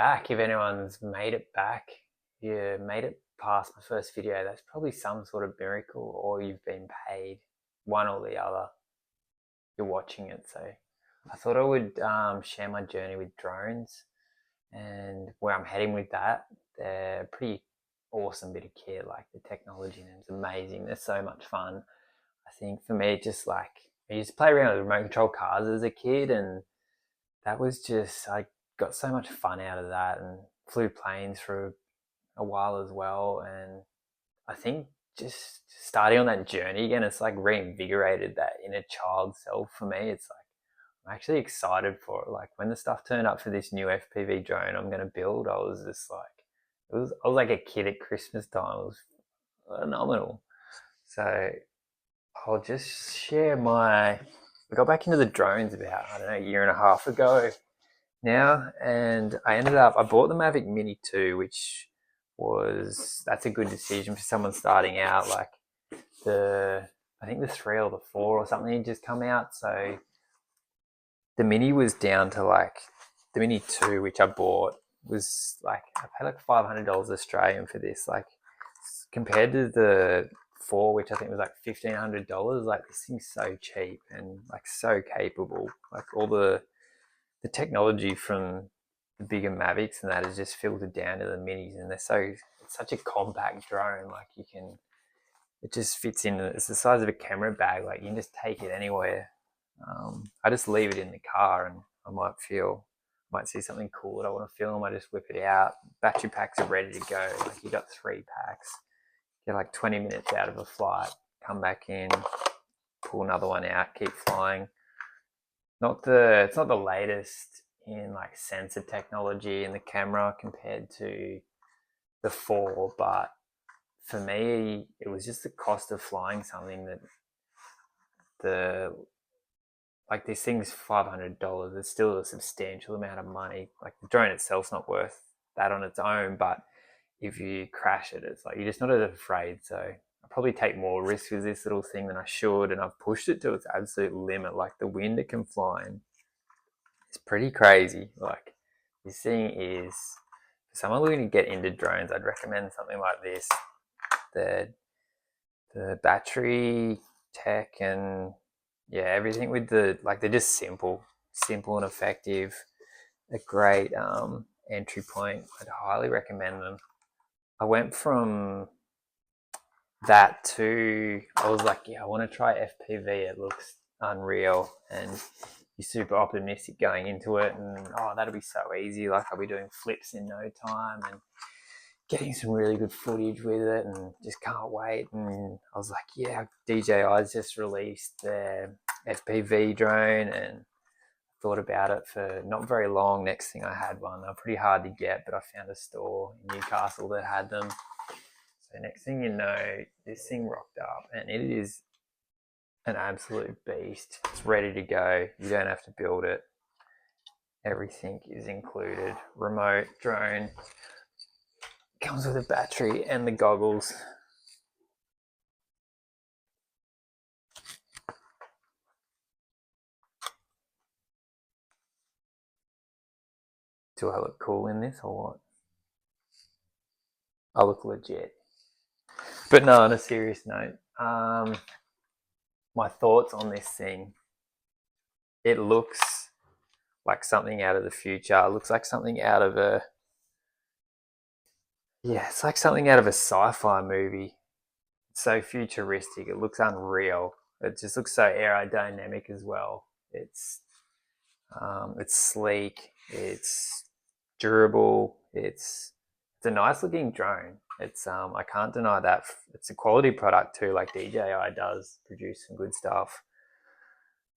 back. If anyone's made it back, you made it past my first video, that's probably some sort of miracle, or you've been paid, one or the other. You're watching it. So I thought I would share my journey with drones and where I'm heading with that. They're a pretty awesome bit of kit. Like, the technology in them is amazing. They're so much fun. I think for me, just like, I used to play around with remote control cars as a kid, and that was just, I got so much fun out of that, and flew planes for a while as well. And I think just starting on that journey again, it's like reinvigorated that inner child self for me. It's like, I'm actually excited for it. Like, when the stuff turned up for this new FPV drone I'm going to build, I was just like, I was like a kid at Christmas time. It was phenomenal. So I'll just share we got back into the drones about, I don't know, a year and a half ago now, and I bought the Mavic Mini 2, which that's a good decision for someone starting out. Like, I think the 3 or the 4 or something had just come out, so the Mini was down to like, the Mini 2, which I bought, was like, I paid like $500 Australian for this. Like, compared to the 4, which I think was like $1,500, like, this thing's so cheap and like so capable. Like, all the technology from the bigger Mavics and that is just filtered down to the Minis, and it's such a compact drone. Like, it just fits in. It's the size of a camera bag. Like, you can just take it anywhere. I just leave it in the car, and I might see something cool that I want to film. I just whip it out. Battery packs are ready to go. Like, you got 3 packs. Get like 20 minutes out of a flight, come back in, pull another one out, keep flying. It's not the latest in like sensor technology in the camera compared to the 4, but for me, it was just the cost of flying something that like, this thing's $500. It's still a substantial amount of money. Like, the drone itself's not worth that on its own, but if you crash it, it's like, you're just not as afraid. So I probably take more risks with this little thing than I should, and I've pushed it to its absolute limit. Like, the wind it can fly in, it's pretty crazy. Like, this thing is, for someone looking to get into drones, I'd recommend something like this. The battery tech and everything with they're just simple and effective. A great entry point. I'd highly recommend them. I went from that to, I was like, I want to try FPV. It looks unreal, and you're super optimistic going into it, and that'll be so easy. Like, I'll be doing flips in no time and getting some really good footage with it, and just can't wait. And I was like, DJI's just released their FPV drone, and thought about it for not very long. Next thing, I had one. They're pretty hard to get, but I found a store in Newcastle that had them. So next thing you know, this thing rocked up, and it is an absolute beast. It's ready to go. You don't have to build it. Everything is included. Remote, drone, comes with a battery and the goggles. Do I look cool in this or what? I look legit. But no, on a serious note, my thoughts on this thing. It looks like something out of the future. It looks like something out of it's like something out of a sci-fi movie. It's so futuristic. It looks unreal. It just looks so aerodynamic as well. It's sleek. It's durable. It's a nice looking drone. It's I can't deny that. It's a quality product too. Like, DJI does produce some good stuff.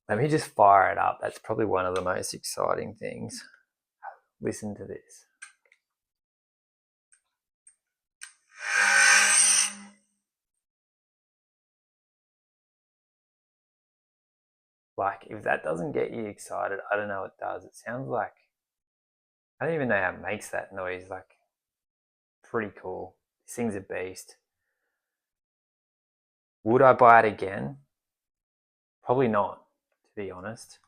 Let me just fire it up. That's probably one of the most exciting things. Listen to this. Like, if that doesn't get you excited, I don't know what does. It sounds like, I don't even know how it makes that noise. Like, pretty cool. This thing's a beast. Would I buy it again? Probably not, to be honest.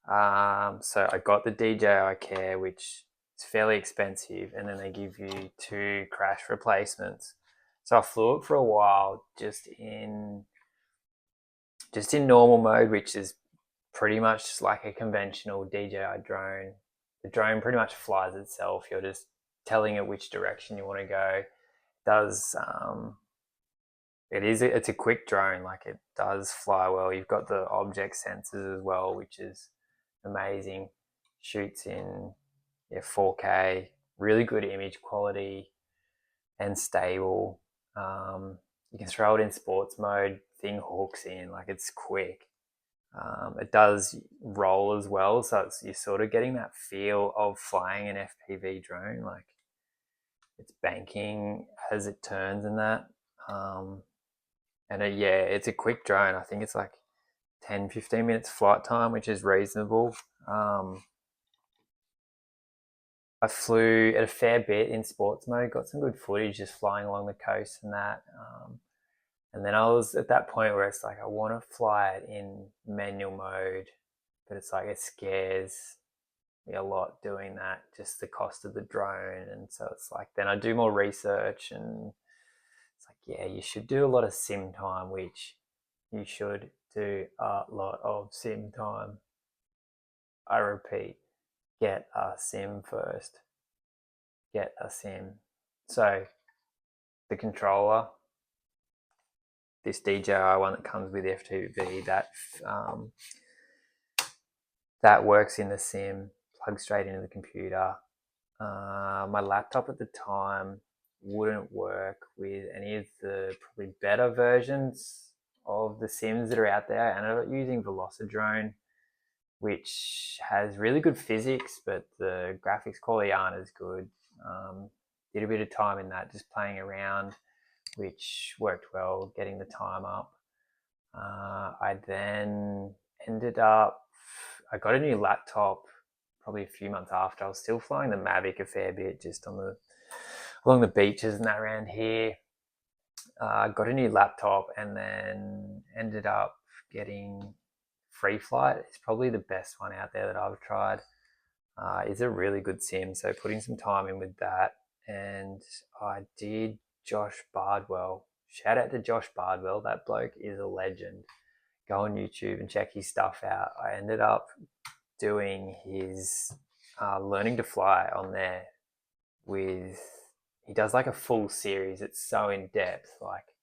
So I got the DJI Care, which It's fairly expensive, and then they give you 2 crash replacements. So I flew it for a while just in normal mode, which is pretty much just like a conventional DJI drone. The drone pretty much flies itself. You're just telling it which direction you want to go. It's a quick drone. Like, it does fly well. You've got the object sensors as well, which is amazing. Shoots in 4K, really good image quality and stable. You can throw it in sports mode. Thing hooks in, like, it's quick. It does roll as well, so you're sort of getting that feel of flying an FPV drone. Like, it's banking as it turns and that. It's a quick drone. I think it's like 10-15 minutes flight time, which is reasonable. I flew at a fair bit in sports mode, got some good footage just flying along the coast and that. And then I was at that point where it's like, I want to fly it in manual mode, but it's like, it scares me a lot doing that, just the cost of the drone. And so it's like, then I do more research, and it's like, yeah, you should do a lot of sim time, which you should do a lot of sim time. I repeat, get a sim first. Get a sim. So the controller, this DJI one that comes with FPV, that works in the sim, plugs straight into the computer. My laptop at the time wouldn't work with any of the probably better versions of the sims that are out there. I ended up using Velocidrone, which has really good physics, but the graphics quality aren't as good. Did a bit of time in that, just playing around, which worked well, getting the time up. I then I got a new laptop probably a few months after. I was still flying the Mavic a fair bit, just along the beaches and that around here. Got a new laptop, and then ended up getting Free Flight. It's probably the best one out there that I've tried. It's a really good sim, so putting some time in with that. And I did Josh Bardwell. Shout out to Josh Bardwell. That bloke is a legend. Go on YouTube and check his stuff out. I ended up doing his Learning to Fly on there. He does like a full series. It's so in depth. Like,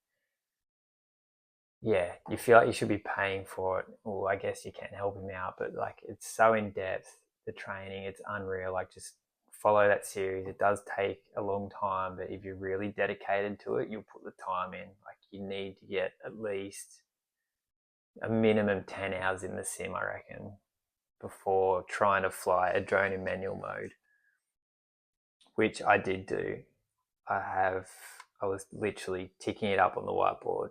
yeah, you feel like you should be paying for it. Well, I guess you can't help him out, but like, it's so in depth, the training, it's unreal. Like, just follow that series. It does take a long time, but if you're really dedicated to it, you'll put the time in. Like, you need to get at least a minimum 10 hours in the sim, I reckon, before trying to fly a drone in manual mode, which I did do. I was literally ticking it up on the whiteboard.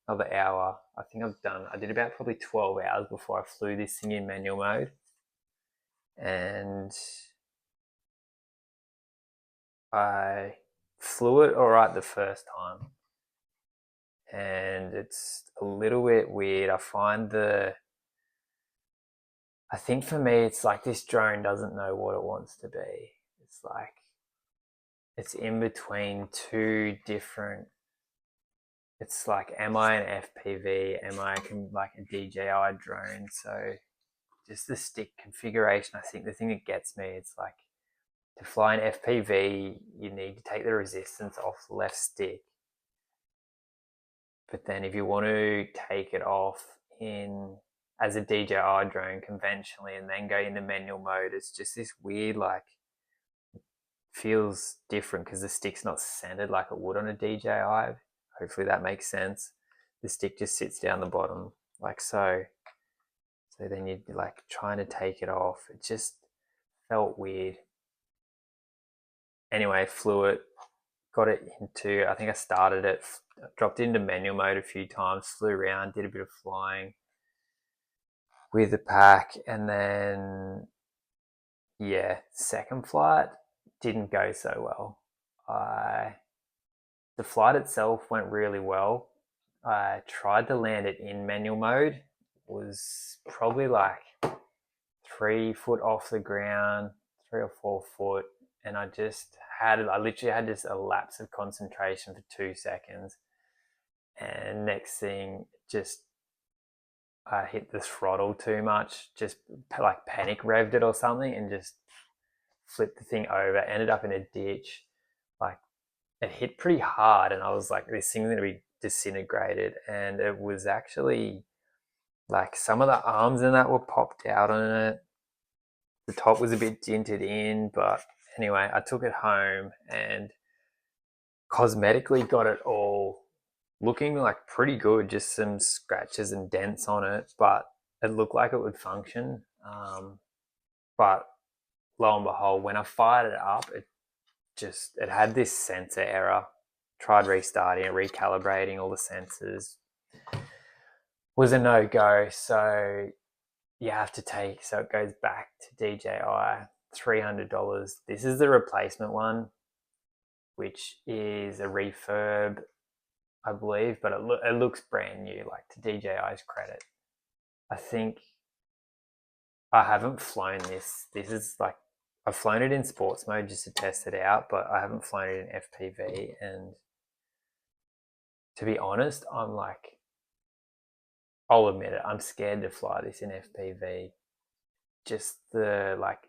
Another hour. I did about probably 12 hours before I flew this thing in manual mode. And I flew it all right the first time. And it's a little bit weird. I think for me, it's like this drone doesn't know what it wants to be. It's like, it's in between two different. It's like, am I an FPV? Am I like a DJI drone? So just the stick configuration, I think the thing that gets me, it's like, to fly an FPV, you need to take the resistance off the left stick. But then if you want to take it off as a DJI drone conventionally and then go into manual mode, it's just this weird, like, feels different because the stick's not centered like it would on a DJI. Hopefully that makes sense. The stick just sits down the bottom like so. So then you're like trying to take it off. It just felt weird. Anyway, flew it, got it into, I think I started it, dropped into manual mode a few times, flew around, did a bit of flying with the pack, and then, yeah, second flight didn't go so well. The flight itself went really well. I tried to land it in manual mode, was probably like 3 foot off the ground, 3 or 4 foot, and I literally had just a lapse of concentration for 2 seconds, and next thing, just I hit the throttle too much, just like panic revved it or something, and just flipped the thing over. Ended up in a ditch. Like, it hit pretty hard, and I was like, this thing's gonna be disintegrated. And it was actually like some of the arms in that were popped out on it. The top was a bit dinted in, but anyway, I took it home and cosmetically got it all looking like pretty good, just some scratches and dents on it, but it looked like it would function. But lo and behold, when I fired it up, it had this sensor error. Tried restarting it, recalibrating all the sensors. Was a no-go, so you have to so it goes back to DJI, $300. This is the replacement one, which is a refurb, I believe, but it looks brand new, like, to DJI's credit. I think I haven't flown this. This is like, I've flown it in sports mode just to test it out, but I haven't flown it in FPV. And to be honest, I'm like, I'll admit it, I'm scared to fly this in FPV. Just the, like,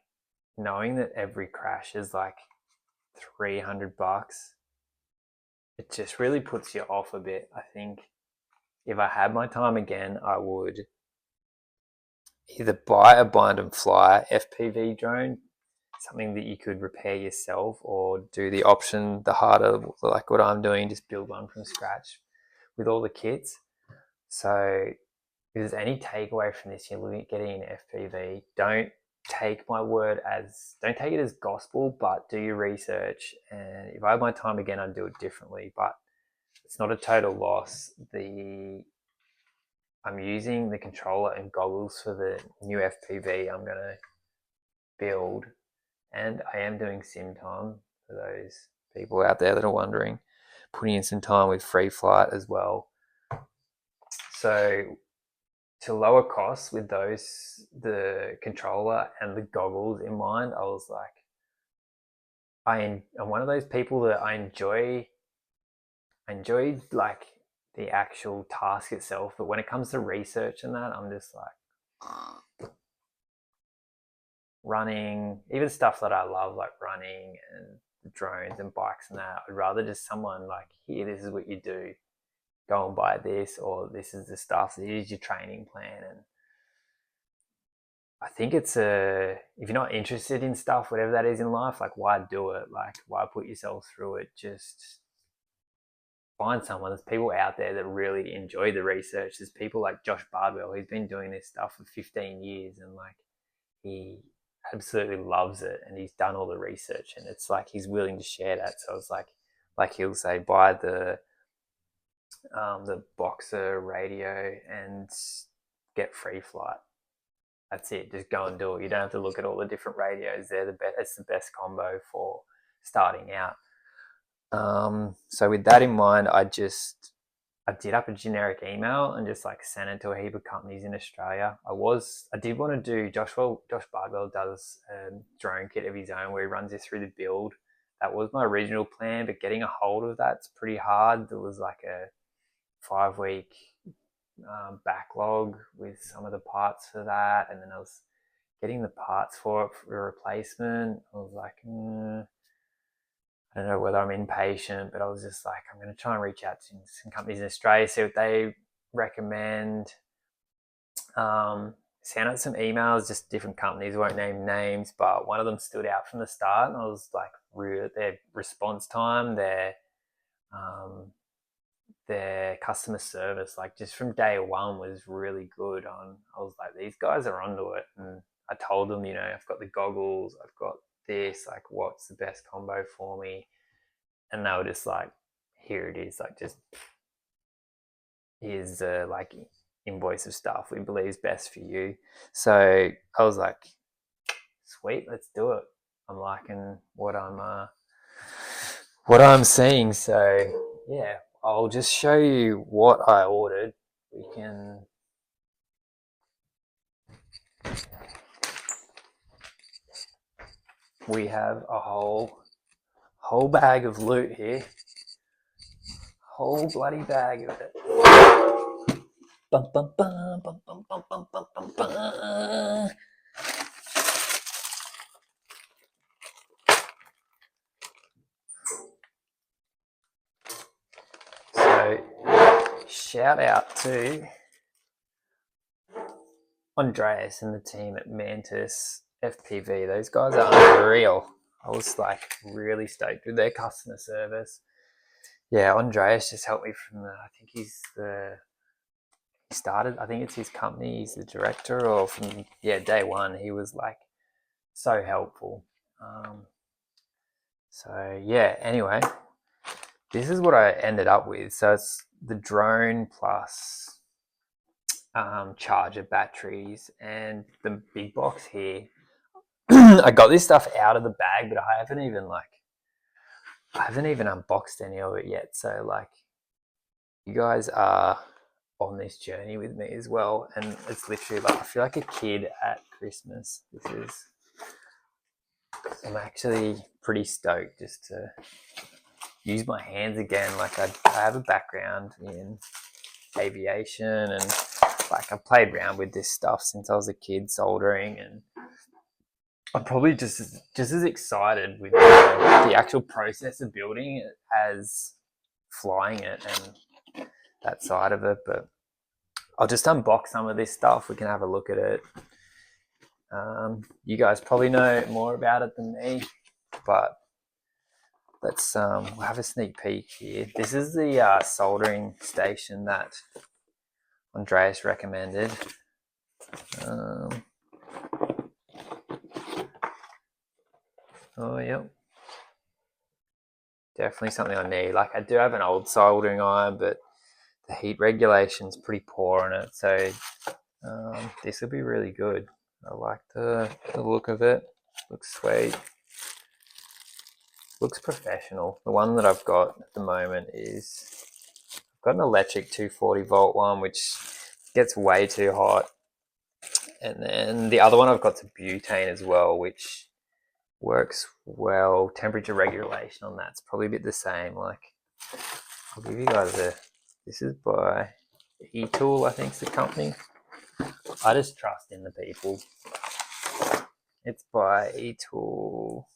knowing that every crash is like $300, it just really puts you off a bit. I think if I had my time again, I would either buy a bind and fly FPV drone, something that you could repair yourself, or do the option, the harder, like what I'm doing, just build one from scratch with all the kits. So if there's any takeaway from this, you're looking at getting an FPV, don't take it as gospel, but do your research. And if I had my time again, I'd do it differently, but it's not a total loss. I'm using the controller and goggles for the new FPV I'm going to build, and I am doing sim time for those people out there that are wondering, putting in some time with free flight as well. So to lower costs with the controller and the goggles in mind, I was like, I'm one of those people that I enjoyed like the actual task itself, but when it comes to research and that, I'm just like, running, even stuff that I love, like running and drones and bikes and that, I'd rather just someone like, here, this is what you do, go and buy this, or this is the stuff, here's your training plan. And I think if you're not interested in stuff, whatever that is in life, like, why do it? Like, why put yourself through it? Just find someone. There's people out there that really enjoy the research. There's people like Josh Bardwell, he's been doing this stuff for 15 years, and like, he absolutely loves it, and he's done all the research, and it's like he's willing to share that. So it's like he'll say, buy the Boxer radio and get free flight. That's it. Just go and do it. You don't have to look at all the different radios. They're the best. It's the best combo for starting out. So with that in mind, I did up a generic email and just like sent it to a heap of companies in Australia. I did want to do, Josh Bardwell does a drone kit of his own where he runs this through the build. That was my original plan, but getting a hold of that's pretty hard. There was like a 5-week backlog with some of the parts for that, and then I was getting the parts for it for a replacement. I was like, I don't know whether I'm impatient, but I was just like, I'm going to try and reach out to some companies in Australia, see what they recommend. Sent out some emails, just different companies, won't name names, but one of them stood out from the start, and I was like, their response time, their customer service, like, just from day one was really good. I was like, these guys are onto it. And I told them, I've got the goggles, I've got this, like, what's the best combo for me? And they were just like, here it is, like, just here's like invoice of stuff we believe is best for you. So I was like, sweet, let's do it. I'm liking what I'm seeing. So yeah, I'll just show you what I ordered. We can we have a whole bag of loot here. Whole bloody bag of it. Bum, bum, bum, bum, bum, bum, bum, bum, bum, bum. So, shout out to Andreas and the team at Mantis FPV. Those guys are unreal. I was like really stoked with their customer service. Yeah, Andreas just helped me from I think he started, I think it's his company, he's the director, or from day one he was like so helpful. So yeah, anyway, this is what I ended up with. So it's the drone plus charger batteries and the big box here. I got this stuff out of the bag, but I haven't even unboxed any of it yet. So like, you guys are on this journey with me as well, and it's literally like I feel like a kid at Christmas. I'm actually pretty stoked just to use my hands again. Like I have a background in aviation, and like I played around with this stuff since I was a kid, soldering, and I'm probably just as excited with the actual process of building it as flying it and that side of it. But I'll just unbox some of this stuff. We can have a look at it. You guys probably know more about it than me, but let's we'll have a sneak peek here. This is the soldering station that Andreas recommended. Oh, yep. Definitely something I need. Like I do have an old soldering iron, but the heat regulation's pretty poor on it. So this will be really good. I like the look of it. Looks sweet. Looks professional. The one that I've got at the moment is I've got an electric 240 volt one, which gets way too hot. And then the other one I've got's a butane as well, which works well. Temperature regulation on that's probably a bit the same. Like I'll give you guys this is by E-Tool, I think is the company. I just trust in the people. It's by E-Tool.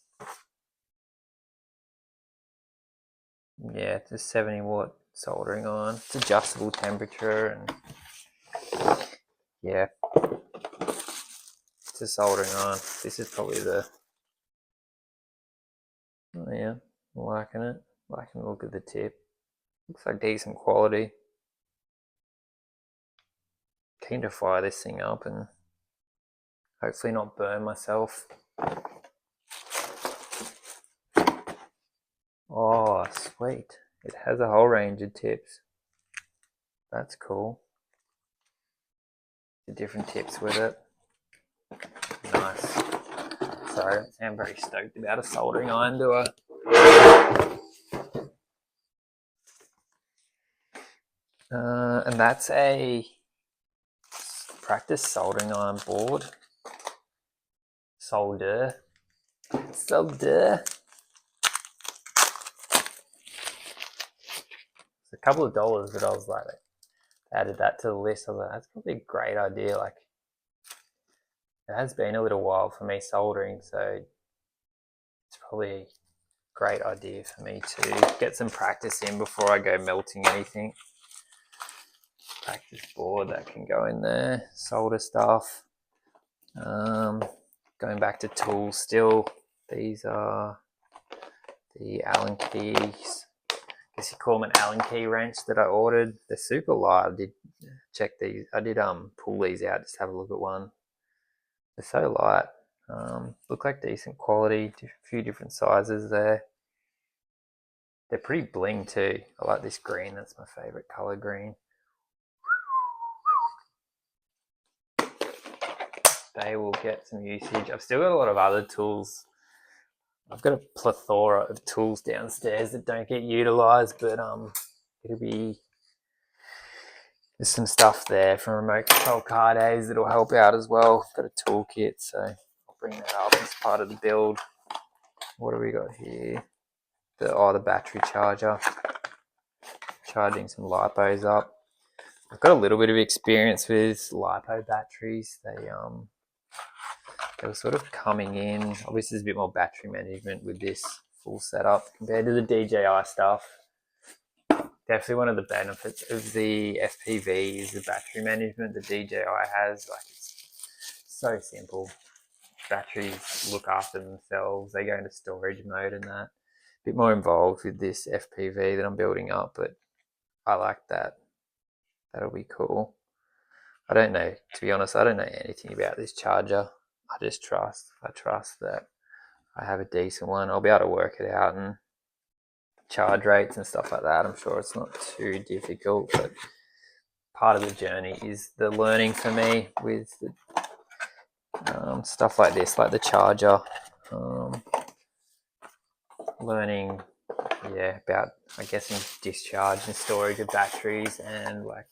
Yeah, it's a 70 watt soldering iron. It's adjustable temperature, and yeah, it's a soldering iron. This is probably the, oh yeah, I'm liking it. Liking the look of the tip. Looks like decent quality. Keen to fire this thing up and hopefully not burn myself. Oh, sweet. It has a whole range of tips. That's cool. The different tips with it. Nice. Sorry, I don't sound very stoked about a soldering iron, do I? And that's a practice soldering iron board. Solder. It's a couple of dollars, but I was like, added that to the list. I was like, that's probably a great idea. Like, it has been a little while for me soldering, so it's probably a great idea for me to get some practice in before I go melting anything. Practice board that can go in there, solder stuff. Going back to tools still, these are the Allen keys. I guess you call them an Allen key wrench that I ordered. They're super light. I did check these. I did pull these out just to have a look at one. They're so light. Look like decent quality. A few different sizes there. They're pretty bling too. I like this green. That's my favorite color, green. They will get some usage. I've still got a lot of other tools. I've got a plethora of tools downstairs that don't get utilized, but it'll be, there's some stuff there from remote control car days that'll help out as well. Got a toolkit, so I'll bring that up as part of the build. what do we got here? The battery charger. Charging some lipos up. I've got a little bit of experience with lipo batteries. They were sort of coming in. Obviously, there's a bit more battery management with this full setup compared to the DJI stuff. Definitely one of the benefits of the FPV is the battery management the DJI has. Like, it's so simple. Batteries look after themselves. They go into storage mode and that. A bit more involved with this FPV that I'm building up, but I like that. That'll be cool. I don't know, to be honest, I don't know anything about this charger. I trust that I have a decent one. I'll be able to work it out and charge rates and stuff like that. I'm sure it's not too difficult, but part of the journey is the learning for me with the, stuff like this, like the charger. Learning, about, I guess, discharge and storage of batteries and like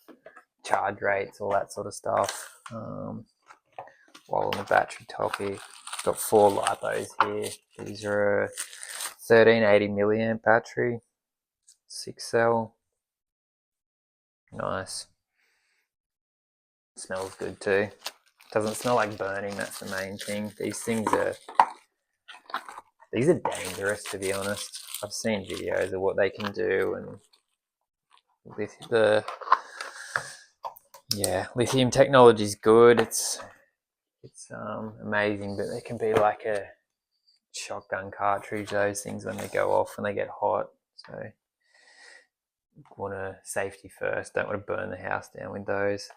charge rates, all that sort of stuff. While on the battery topic, got 4 lipos here. These are a 1380 milliamp battery, 6 cell. Nice. Smells good too. Doesn't smell like burning, that's the main thing. These are dangerous, to be honest. I've seen videos of what they can do, and with lithium technology is good. It's amazing, but they can be like a shotgun cartridge, those things, when they go off and they get hot. So want to safety first, don't want to burn the house down with those.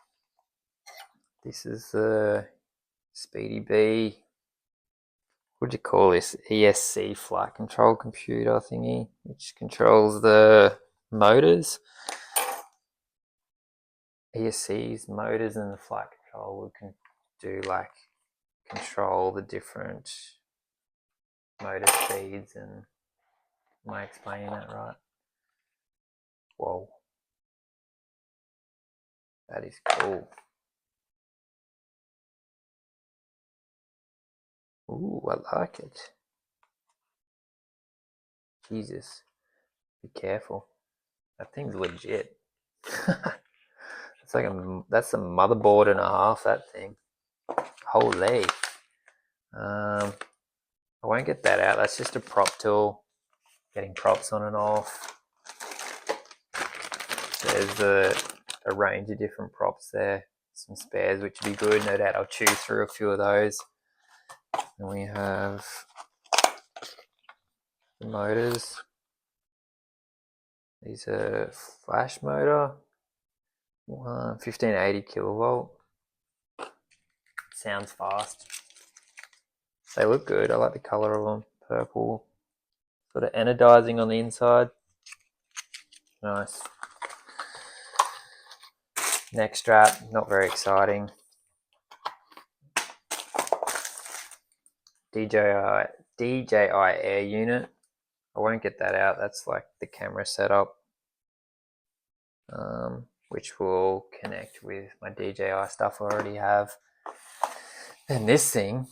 This is the Speedy B, what do you call this, ESC flight control computer thingy, which controls the motors. ESC's motors and the flight control can do like control the different motor speeds. And am I explaining that right? Whoa, that is cool. Ooh, I like it. Jesus, be careful. That thing's legit. That's a motherboard and a half, that thing. Holy. I won't get that out. That's just a prop tool. Getting props on and off. So there's a range of different props there. Some spares, which would be good. No doubt I'll chew through a few of those. And we have the motors. These are flash motor. 1580 kilovolt. Sounds fast. They look good. I like the color of them. Purple. Sort of anodizing on the inside. Nice. Neck strap, not very exciting. DJI Air unit. I won't get that out. That's like the camera setup, which will connect with my DJI stuff I already have. And this thing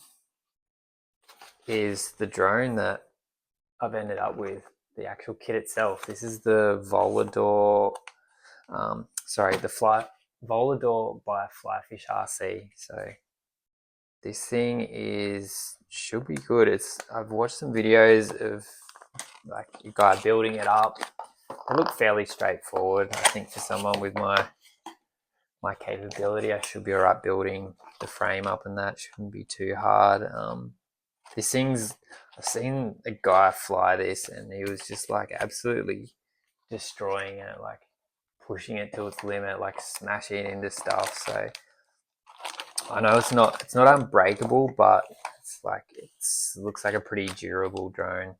is the drone that I've ended up with, the actual kit itself. This is the Volador, the Volador by FlyFishRC. So this thing should be good. I've watched some videos of like a guy building it up. They look fairly straightforward. I think for someone with my capability, I should be alright building the frame up, and that shouldn't be too hard. I've seen a guy fly this, and he was just like absolutely destroying it, like pushing it to its limit, like smashing into stuff. So I know it's not unbreakable, but it looks like a pretty durable drone.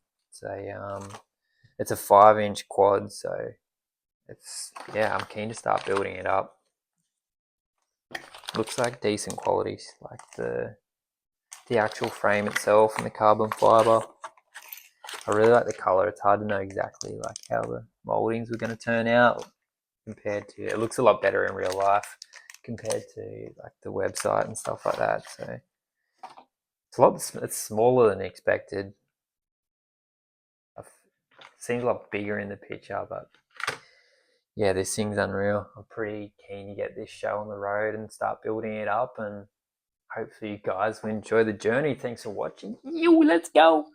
It's a 5-inch quad, so I'm keen to start building it up. Looks like decent quality, like the actual frame itself and the carbon fiber. I really like the color. It's hard to know exactly like how the moldings were going to turn out compared to, it looks a lot better in real life compared to like the website and stuff like that. So it's smaller than expected. seems a lot bigger in the picture, but yeah, this thing's unreal. I'm pretty keen to get this show on the road and start building it up, and hopefully you guys will enjoy the journey. Thanks for watching. Let's go.